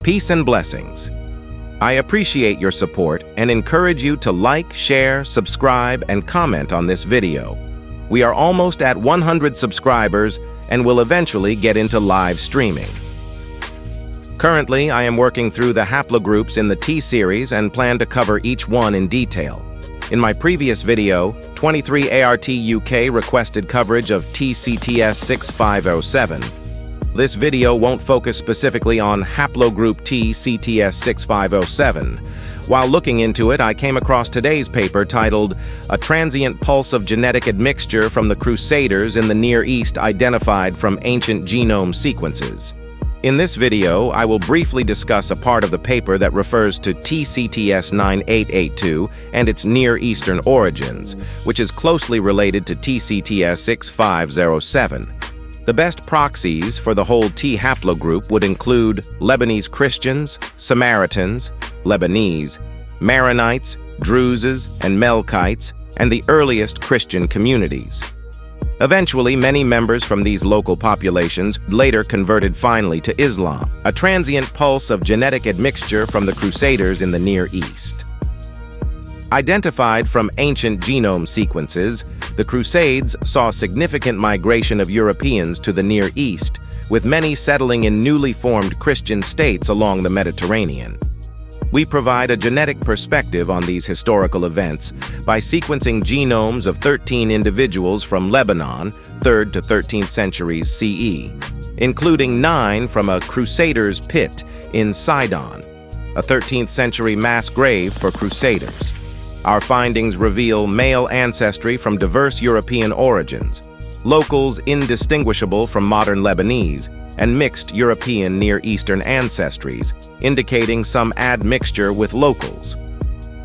Peace and blessings. I appreciate your support and encourage you to like, share, subscribe, and comment on this video. We are almost at 100 subscribers and will eventually get into live streaming. Currently, I am working through the haplogroups in the T-series and plan to cover each one in detail. In my previous video, 23ART UK requested coverage of TCTS 6507. This video won't focus specifically on haplogroup TCTS 6507. While looking into it, I came across today's paper titled "A Transient Pulse of Genetic Admixture from the Crusaders in the Near East Identified from Ancient Genome Sequences." In this video, I will briefly discuss a part of the paper that refers to TCTS 9882 and its Near Eastern origins, which is closely related to TCTS 6507. The best proxies for the whole T haplogroup would include Lebanese Christians, Samaritans, Lebanese, Maronites, Druzes, and Melkites, and the earliest Christian communities. Eventually, many members from these local populations later converted finally to Islam, a transient pulse of genetic admixture from the Crusaders in the Near East. Identified from ancient genome sequences, the Crusades saw significant migration of Europeans to the Near East, with many settling in newly formed Christian states along the Mediterranean. We provide a genetic perspective on these historical events by sequencing genomes of 13 individuals from Lebanon, 3rd to 13th centuries CE, including 9 from a Crusaders' pit in Sidon, a 13th century mass grave for Crusaders. Our findings reveal male ancestry from diverse European origins, locals indistinguishable from modern Lebanese, and mixed European Near Eastern ancestries, indicating some admixture with locals.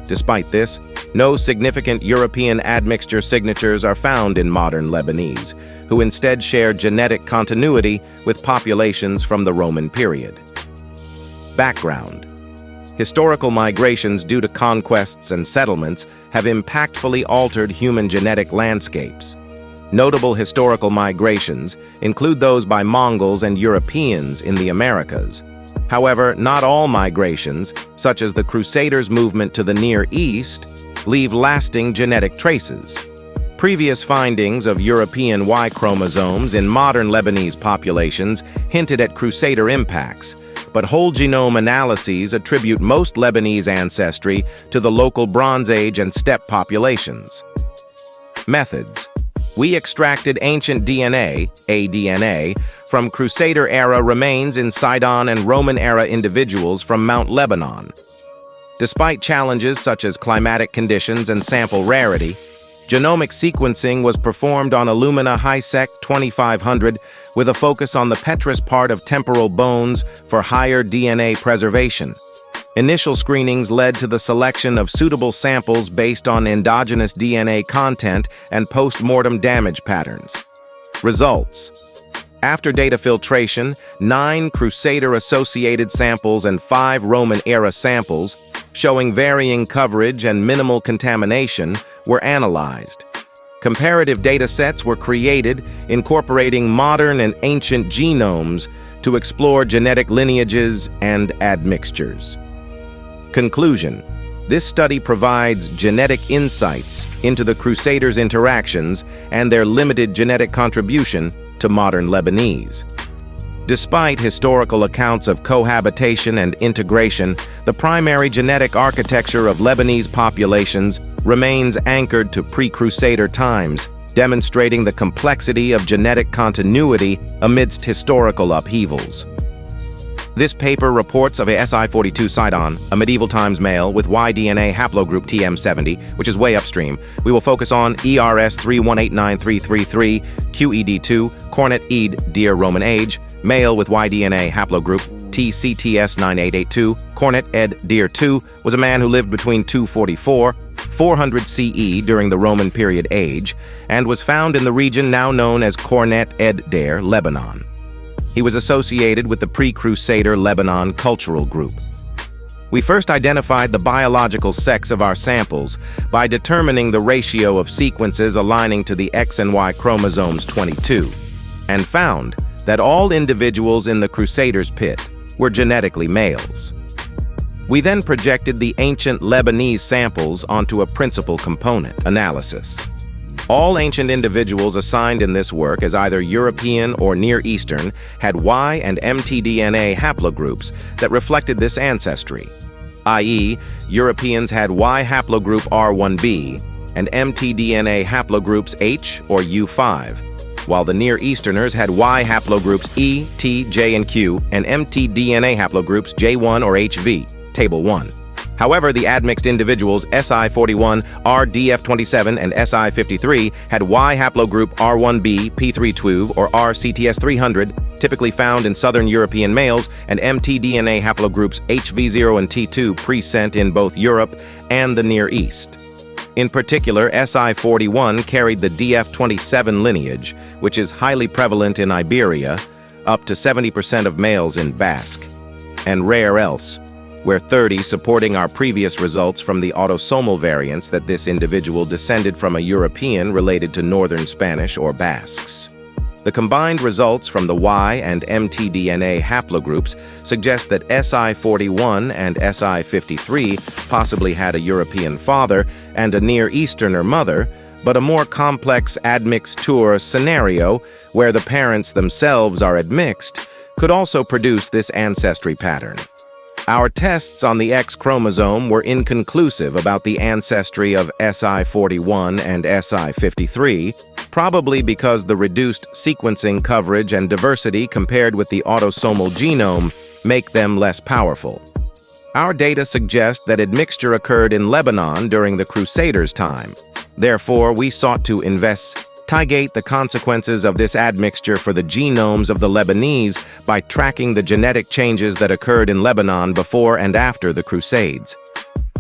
Despite this, no significant European admixture signatures are found in modern Lebanese, who instead share genetic continuity with populations from the Roman period. Background: historical migrations due to conquests and settlements have impactfully altered human genetic landscapes. Notable historical migrations include those by Mongols and Europeans in the Americas. However, not all migrations, such as the Crusaders' movement to the Near East, leave lasting genetic traces. Previous findings of European Y chromosomes in modern Lebanese populations hinted at Crusader impacts, but whole genome analyses attribute most Lebanese ancestry to the local Bronze Age and steppe populations. Methods: we extracted ancient DNA, ed-DNA, from Crusader-era remains in Sidon and Roman-era individuals from Mount Lebanon. Despite challenges such as climatic conditions and sample rarity, genomic sequencing was performed on Illumina HiSec 2500 with a focus on the petrous part of temporal bones for higher DNA preservation. Initial screenings led to the selection of suitable samples based on endogenous DNA content and post-mortem damage patterns. Results: after data filtration, 9 Crusader-associated samples and 5 Roman-era samples, showing varying coverage and minimal contamination, were analyzed. Comparative data sets were created, incorporating modern and ancient genomes to explore genetic lineages and admixtures. Conclusion: this study provides genetic insights into the Crusaders' interactions and their limited genetic contribution to modern Lebanese. Despite historical accounts of cohabitation and integration, the primary genetic architecture of Lebanese populations remains anchored to pre-Crusader times, demonstrating the complexity of genetic continuity amidst historical upheavals. This paper reports of a Si42 Sidon, a medieval times male with Y-DNA haplogroup TM70, which is way upstream. We will focus on ERS 3189333, QED2, Qornet ed-Deir Roman age, male with Y-DNA haplogroup TCTS 9882, Qornet ed-Deir 2, was a man who lived between 244–400 CE during the Roman period age, and was found in the region now known as Qornet ed-Deir, Lebanon. He was associated with the pre-Crusader Lebanon cultural group. We first identified the biological sex of our samples by determining the ratio of sequences aligning to the X and Y chromosomes 22, and found that all individuals in the Crusaders' pit were genetically males. We then projected the ancient Lebanese samples onto a principal component analysis. All ancient individuals assigned in this work as either European or Near Eastern had Y and mtDNA haplogroups that reflected this ancestry, i.e., Europeans had Y haplogroup R1b and mtDNA haplogroups H or U5, while the Near Easterners had Y haplogroups E, T, J, and Q, and mtDNA haplogroups J1 or HV, Table 1. However, the admixed individuals SI41, RDF27, and SI53 had Y haplogroup R1b, P312, or RCTS300, typically found in Southern European males, and mtDNA haplogroups HV0 and T2 present in both Europe and the Near East. In particular, SI41 carried the DF27 lineage, which is highly prevalent in Iberia, up to 70% of males in Basque, and rare else, where 30 supporting our previous results from the autosomal variants that this individual descended from a European related to Northern Spanish or Basques. The combined results from the Y and mtDNA haplogroups suggest that SI41 and SI53 possibly had a European father and a Near Easterner mother, but a more complex admixture scenario where the parents themselves are admixed could also produce this ancestry pattern. Our tests on the X chromosome were inconclusive about the ancestry of SI41 and SI53, probably because the reduced sequencing coverage and diversity compared with the autosomal genome make them less powerful. Our data suggest that admixture occurred in Lebanon during the Crusaders' time. Therefore, we sought to investigate the consequences of this admixture for the genomes of the Lebanese by tracking the genetic changes that occurred in Lebanon before and after the Crusades.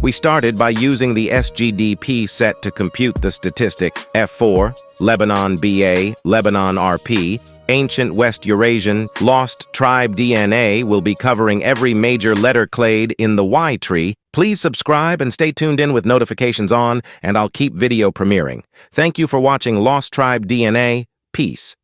We started by using the SGDP set to compute the statistic F4, Lebanon BA, Lebanon RP, Ancient West Eurasian, LostTribeDNA will be covering every major letter clade in the Y tree. Please subscribe and stay tuned in with notifications on, and I'll keep video premiering. Thank you for watching LostTribeDNA. Peace.